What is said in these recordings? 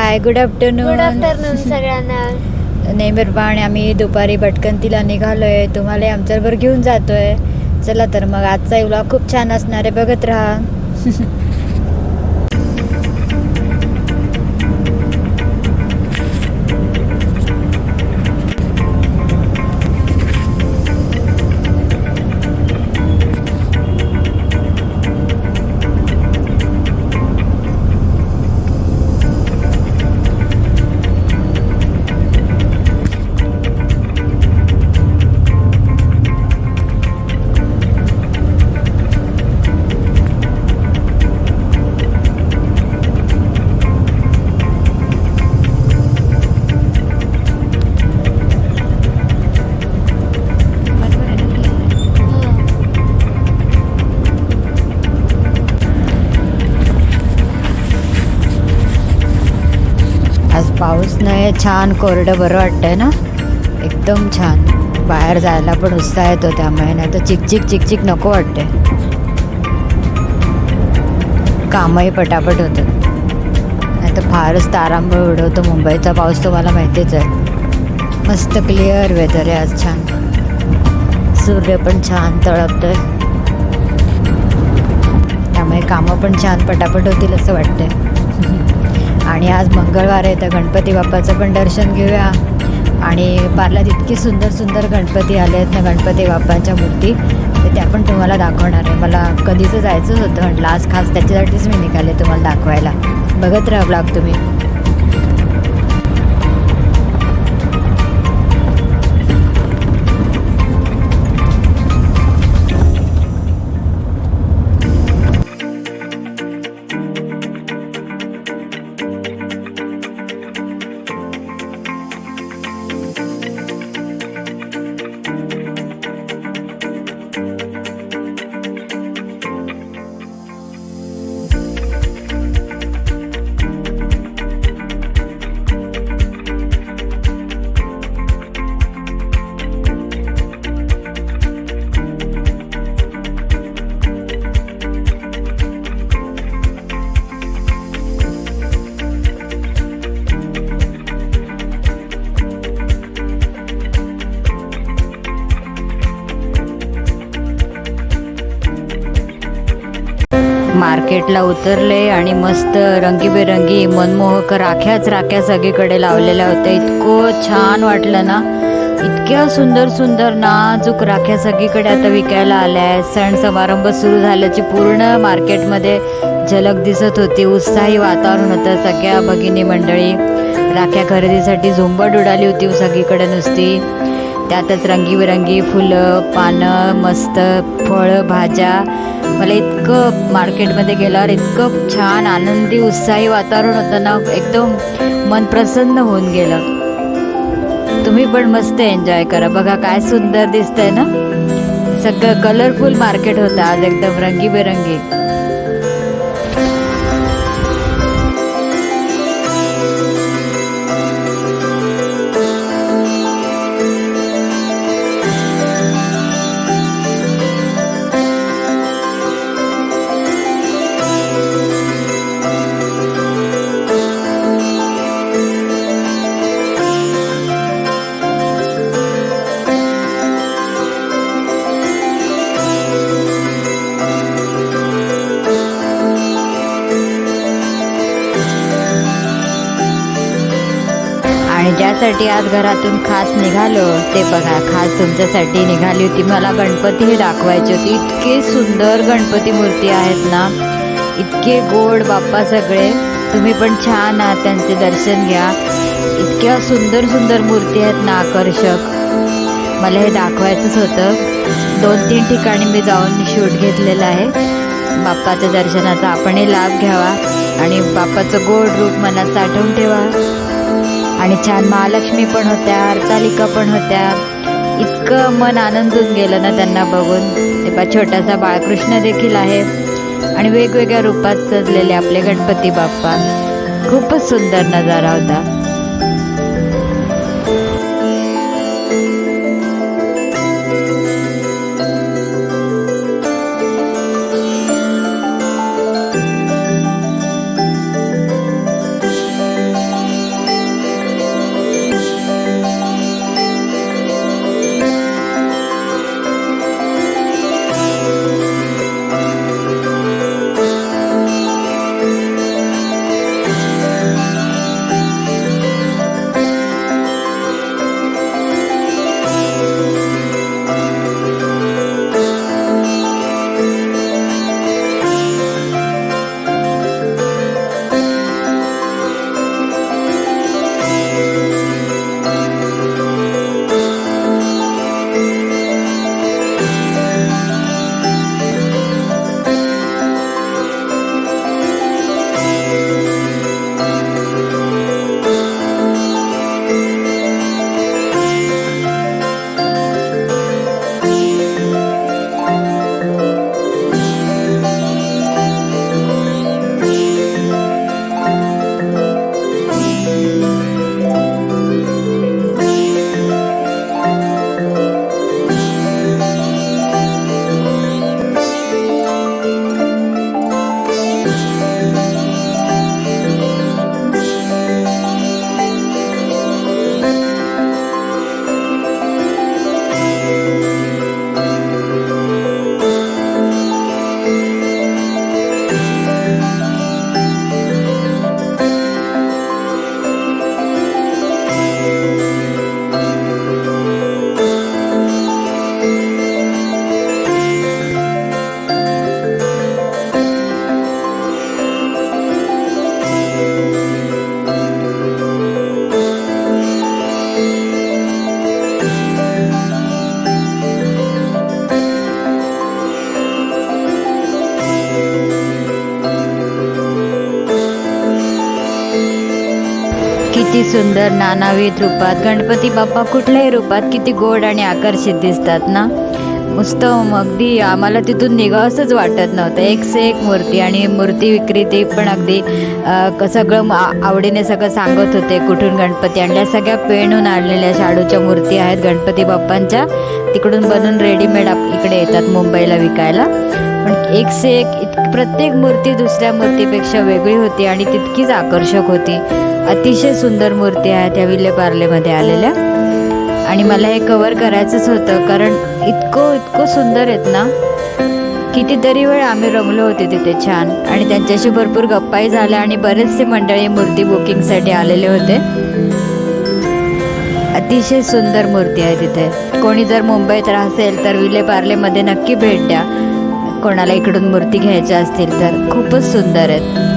हाय, good good afternoon. Afternoon सगळ्यांना. नेहमीप्रमाणे आम्ही दुपारी भटकंतीला निघालोय. तुम्हाला आमच्याबरोबर घेऊन जातोय. चला तर मग आजचा व्लॉग खूप छान असणार आहे, बघत राहा. आज पाऊस नाही, छान कोरडं बरं वाटतंय ना, एकदम छान. बाहेर जायला पण उत्साह येतो त्यामुळे, नाही तर चिकचिक चिकचिक नको वाटते. कामही पटापट होतं, नाही तर फारच तारांबळ उडवतो मुंबईचा पाऊस, तुम्हाला माहितीच आहे. मस्त क्लिअर वेदर आहे आज, छान. सूर्य पण छान तळपतोय, त्यामुळे कामं पण छान पटापट होतील असं वाटतंय. आणि आज मंगळवार आहे, तर गणपती बाप्पाचं पण दर्शन घेऊया. आणि पार्ल्यात इतकी सुंदर सुंदर गणपती आले आहेत ना, गणपती बाप्पांच्या मूर्ती, तर त्या पण तुम्हाला दाखवणार आहे. मला कधीचं जायचंच होतं, म्हटलं आज खास त्याच्यासाठीच मी निघाले तुम्हाला दाखवायला. बघत राहा ब्लॉग तुम्ही. मार्केटला उतरले आणि मस्त रंगीबेरंगी मनमोहक राख्या सगळीकडे लावलेल्या होत्या. इतकं छान वाटलं ना, इतक्या सुंदर सुंदर नाजूक राख्या सगळीकडे आता विकायला आल्या आहेत. सण समारंभ सुरू झाल्याची पूर्ण मार्केटमध्ये झलक दिसत होती. उत्साही वातावरण होतं. सगळ्या भगिनी मंडळी राख्या खरेदीसाठी झुंबड उडाली होती सगळीकडे नुसती. त्यातच रंगीबेरंगी फुलं, पानं, मस्त फळं, भाज्या. मला इतकं मार्केटमध्ये गेल्यावर इतकं छान आनंदी उत्साही वातावरण होतं ना, एकदम मन प्रसन्न होऊन गेलं. तुम्ही पण मस्त एन्जॉय करा. बघा काय सुंदर दिसतंय ना, सगळं कलरफुल मार्केट होतं आज, एकदम रंगीबेरंगी. आणि ज्यासाठी आज घरातून खास निघालो ते बघा, खास तुमच्यासाठी निघाली होती. मला गणपती दाखवायचे होते. इतके सुंदर गणपती मूर्ती आहेत ना, इतके गोड बाप्पा सगळे. तुम्ही पण छान आहात, त्यांचे दर्शन घ्या. इतक्या सुंदर सुंदर मूर्ती आहेत ना, आकर्षक. मला हे दाखवायचंच होतं. 2-3 ठिकाणी मी जाऊन शूट घेतलेलं आहे. बाप्पाच्या दर्शनाचा आपणही लाभ घ्यावा आणि बाप्पाचं गोड रूप मनात साठवून ठेवा. आणि छान महालक्ष्मी पण होत्या, हरतालिका पण होत्या. इतकं मन आनंदून गेलं ना त्यांना बघून. ते छोटासा बाळकृष्ण देखील आहे आणि वेगवेगळ्या रूपात सजलेले आपले गणपती बाप्पा. खूपच सुंदर नजारा होता. सुंदर नानाविध रूपात गणपती बाप्पा कुठल्याही रूपात किती गोड आणि आकर्षित दिसतात ना. नुसतं अगदी आम्हाला तिथून निघावंसंच वाटत नव्हतं. एक से एक मूर्ती आणि मूर्ती विक्रेते पण अगदी सगळं आवडीने सगळं सांगत होते कुठून गणपती आणल्या. सगळ्या पेणहून आणलेल्या शाडूच्या मूर्ती आहेत गणपती बाप्पांच्या. तिकडून बनवून रेडीमेड इकडे येतात मुंबईला विकायला. पण एक से एक प्रत्येक मूर्ती दुसऱ्या मूर्तीपेक्षा वेगळी होती आणि तितकीच आकर्षक होती. अतिशय सुंदर मूर्ती आहेत ह्या विलेपार्लेमध्ये आलेल्या. आणि मला हे कवर करायचंच होतं कारण इतकं सुंदर आहेत ना. कितीतरी वेळ आम्ही रमलो होते तिथे छान. आणि त्यांच्याशी भरपूर गप्पाही झाल्या आणि बरेचसे मंडळी मूर्ती बुकिंगसाठी आलेले होते. अतिशय सुंदर मूर्ती आहे तिथे. कोणी जर मुंबईत असेल तर विलेपार्लेमध्ये नक्की भेट द्या. कोणाला इकडून मूर्ती घ्यायच्या असतील तर खूपच सुंदर आहेत.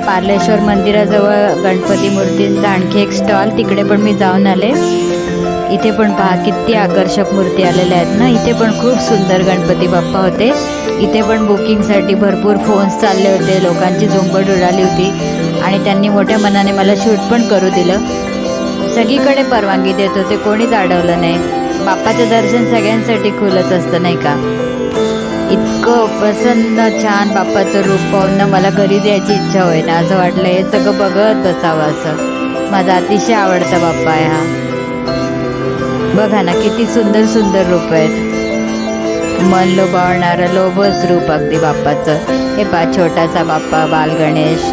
पार्लेश्वर मंदिराजवळ गणपती मूर्तींचा आणखी एक स्टॉल, तिकडे पण मी जाऊन आले. इथे पण पहा किती आकर्षक मूर्ती आलेल्या आहेत ना. इथे पण खूप सुंदर गणपती बाप्पा होते. इथे पण बुकिंगसाठी भरपूर फोन्स चालले होते. लोकांची झुंबड उडाली होती आणि त्यांनी मोठ्या मनाने मला शूट पण करू दिलं. सगळीकडे परवानगी देत होते, कोणीच अडवलं नाही. बाप्पाचं दर्शन सगळ्यांसाठी खुलत असतं नाही का. इतकं प्रसन्न छान बाप्पाचं रूप पाहून ना मला घरी जायची इच्छा होईना. असं वाटलं हे सगळं बघत बसावं असं. माझा अतिशय आवडता बाप्पा आहे हा. बघा ना किती सुंदर सुंदर रूप आहेत. मन लोभावणारं लोभस रूप अगदी बाप्पाचं. हे पहा छोटासा बाप्पा बाल गणेश.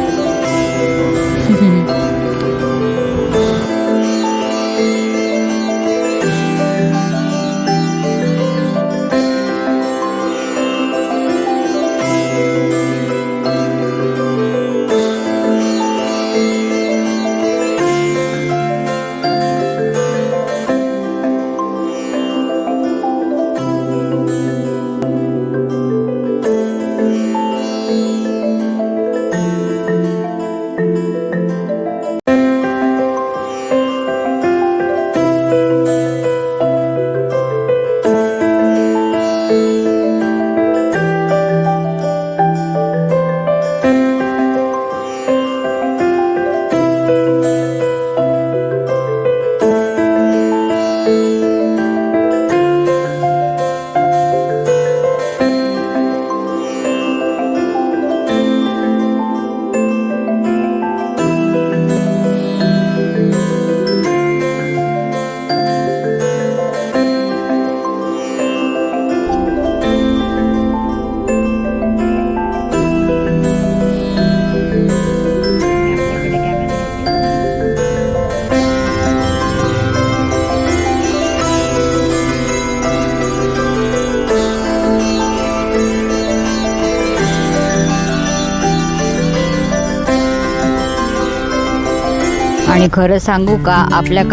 आणि खरं सांगू का, आपल्या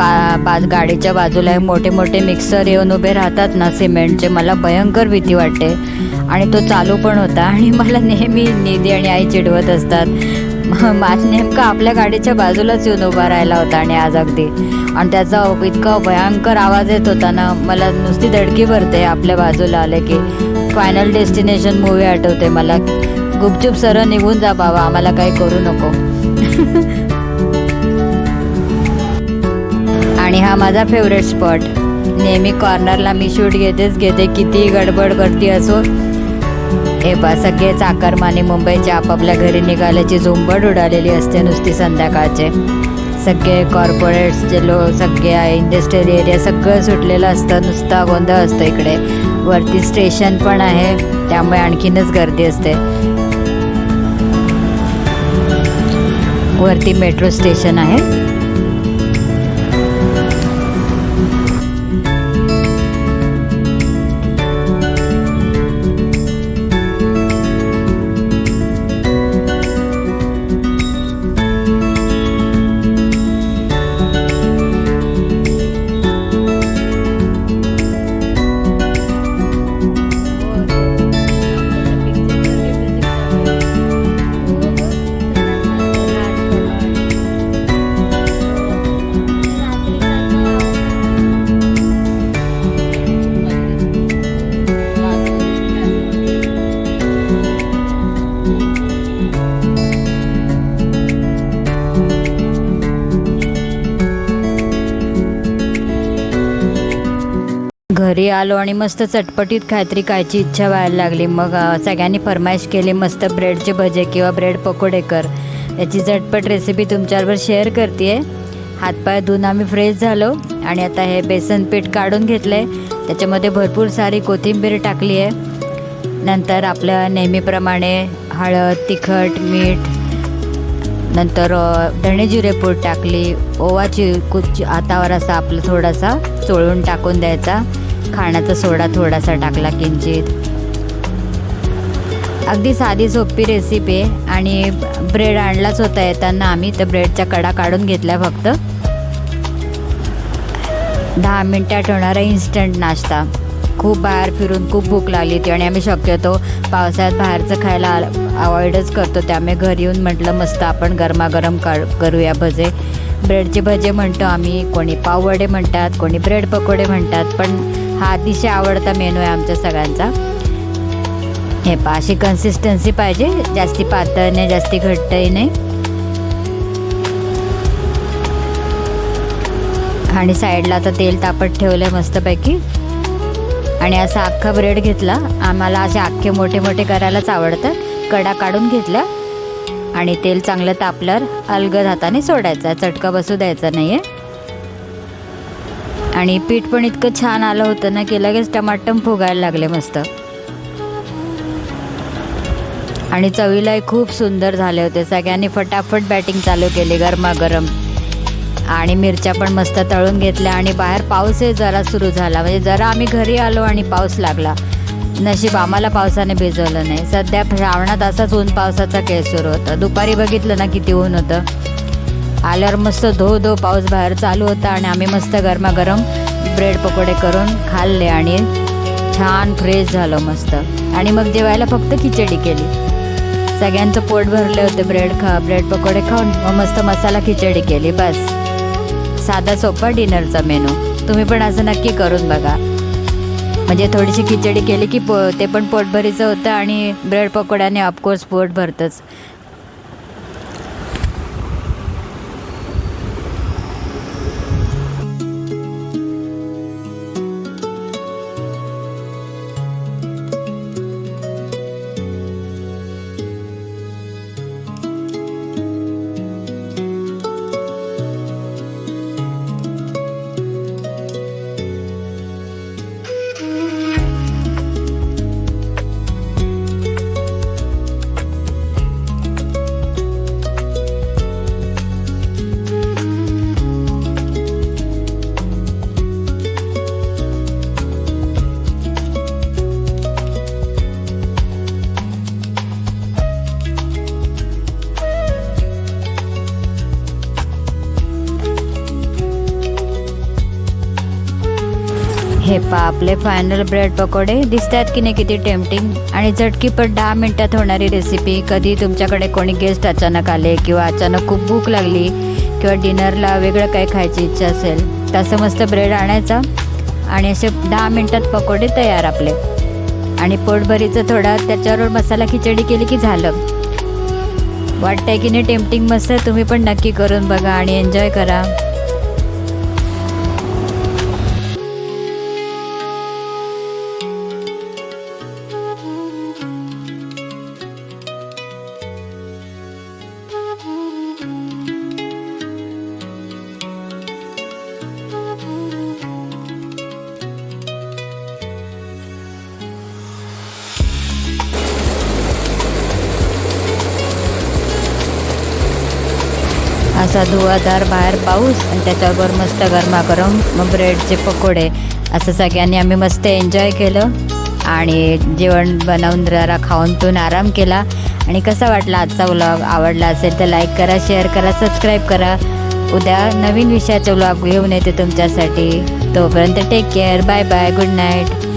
गाडीच्या बाजूला हे मोठे मोठे मिक्सर येऊन उभे राहतात ना सिमेंटचे, मला भयंकर भीती वाटते. आणि तो चालू पण होता आणि मला नेहमी निधी आणि आई चिडवत असतात. माझ नेमका आपल्या गाडीच्या बाजूलाच येऊन उभा राहिला होता आणि आज अगदी, आणि त्याचा इतका भयंकर आवाज येत होता ना, मला नुसती धडकी भरते आपल्या बाजूला आले की. फायनल डेस्टिनेशन मूवी आठवते मला. गुपचूप सरळ निघून जा बाबा, आम्हाला काही करू नको. आणि हा माझा फेवरेट स्पॉट. नेहमी कॉर्नरला मी शूट घेते किती गडबड गर्दी असो. हे बा, सगळेच आकारमाने मुंबईच्या आपापल्या घरी निघाल्याची झुंबड उडालेली असते नुसती संध्याकाळचे. सगळे कॉर्पोरेट्स जे सगळे इंडस्ट्रियल एरिया सगळं सुटलेलं असतं, नुसता गोंधळ असतो इकडे. वरती स्टेशन पण आहे, त्यामुळे आणखीनच गर्दी असते. वरती मेट्रो स्टेशन आहे. घरी आलो आणि मस्त चटपटीत काहीतरी खायची इच्छा व्हायला लागली. मग सगळ्यांनी फरमाईश केली मस्त ब्रेडचे भजे किंवा ब्रेड पकोडे कर. याची झटपट रेसिपी तुमच्याबरोबर शेअर करते. हातपाय धुवून आम्ही फ्रेश झालो आणि आता हे बेसन पीठ काढून घेतलं आहे. त्याच्यामध्ये भरपूर सारी कोथिंबीर टाकली आहे. नंतर आपलं नेहमीप्रमाणे हळद, तिखट, मीठ, नंतर धणे जिरे पूड टाकली. ओवाची कुच हातावर असा आपलं थोडासा चोळून टाकून द्यायचा. खाण्याचा सोडा थोडासा टाकला किंचित. अगदी साधी सोपी रेसिपी आहे. आणि ब्रेड आणलाच होता येताना आम्ही, तर ब्रेडच्या कडा काढून घेतल्या फक्त. 10 मिनिटात होणारा इन्स्टंट नाश्ता. खूप बाहेर फिरून खूप भूक लागली होती आणि आम्ही शक्यतो पावसाळ्यात बाहेरचं खायला अवॉइडच करतो. त्यामुळे घरी येऊन म्हटलं मस्त आपण गरमागरम करूया भजे. ब्रेडचे भजे म्हणतो आम्ही, कोणी पाववडे म्हणतात, कोणी ब्रेड पकोडे म्हणतात. पण हा अतिशय आवडता मेनू आहे आमच्या सगळ्यांचा. हे पहा, अशी कन्सिस्टन्सी पाहिजे, जास्ती पातळ नाही जास्ती घट्टही नाही. आणि साईडला आता तेल तापत ठेवलं आहे मस्तपैकी. आणि असा अख्खा ब्रेड घेतला. आम्हाला असे अख्खे मोठे मोठे करायलाच आवडतात. कडा काढून घेतल्या आणि तेल चांगलं तापल्यावर अलगद हाताने सोडायचा, चटका बसू द्यायचा नाही आहे. आणि पीठ पण इतकं छान आलं होतं ना की लगेच टमाटम फुगायला लागले मस्त. आणि चवीलाही खूप सुंदर झाले होते. सगळ्यांनी फटाफट बॅटिंग चालू केली गरमागरम. आणि मिरच्या पण मस्त तळून घेतल्या. आणि बाहेर पाऊसही जरा सुरू झाला, म्हणजे जरा आम्ही घरी आलो आणि पाऊस लागला. नशीब आम्हाला पावसाने भिजवलं नाही. सध्या श्रावणात असाच ऊन पावसाचा खेळ सुरू होता. दुपारी बघितलं ना किती ऊन होतं. आल्यावर मस्त धो पाऊस बाहेर चालू होता आणि आम्ही मस्त गरमागरम ब्रेड पकोडे करून खाल्ले आणि छान फ्रेश झालो मस्त. आणि मग जेवायला फक्त खिचडी केली. सगळ्यांचं पोट भरले होते ब्रेड पकोडे खाऊन. मग मस्त मसाला खिचडी केली. बस साधा सोपा डिनरचा मेनू. तुम्ही पण असं नक्की करून बघा. म्हणजे थोडीशी खिचडी केली की ते पण पोटभरीचं होतं आणि ब्रेड पकोड्याने ऑफकोर्स पोट भरतंच. हे पा आपले फायनल ब्रेड पकोडे दिसतात की नाही किती टेम्पटिंग आणि झटकीपट 10 मिनिटात होणारी रेसिपी. कधी तुमच्याकडे कोणी गेस्ट अचानक आले किंवा अचानक खूप भूक लागली किंवा डिनरला वेगळं काही खायची इच्छा असेल तसं मस्त ब्रेड आणायचा आणि असे 10 मिनिटात पकोडे तयार आपले. आणि पोटभरीचं थोडा त्याच्यावर मसाला खिचडी केली की झालं. वाटतंय की नाही टेम्पटिंग मस्त. तुम्ही पण नक्की करून बघा आणि एन्जॉय करा. असा धुवाधार बाहेर पाऊस आणि त्याच्याबरोबर मस्त गरमागरम मग ब्रेडचे पकोडे असं सगळ्यांनी आम्ही मस्त एन्जॉय केलं आणि जेवण बनवून जरा खाऊन पिऊन आराम केला. आणि कसा वाटला आजचा व्लॉग? आवडला असेल तर लाईक करा, शेअर करा, सबस्क्राईब करा. उद्या नवीन विषयाचा व्लॉग घेऊन येते तुमच्यासाठी. तोपर्यंत take care. Bye bye. Good night.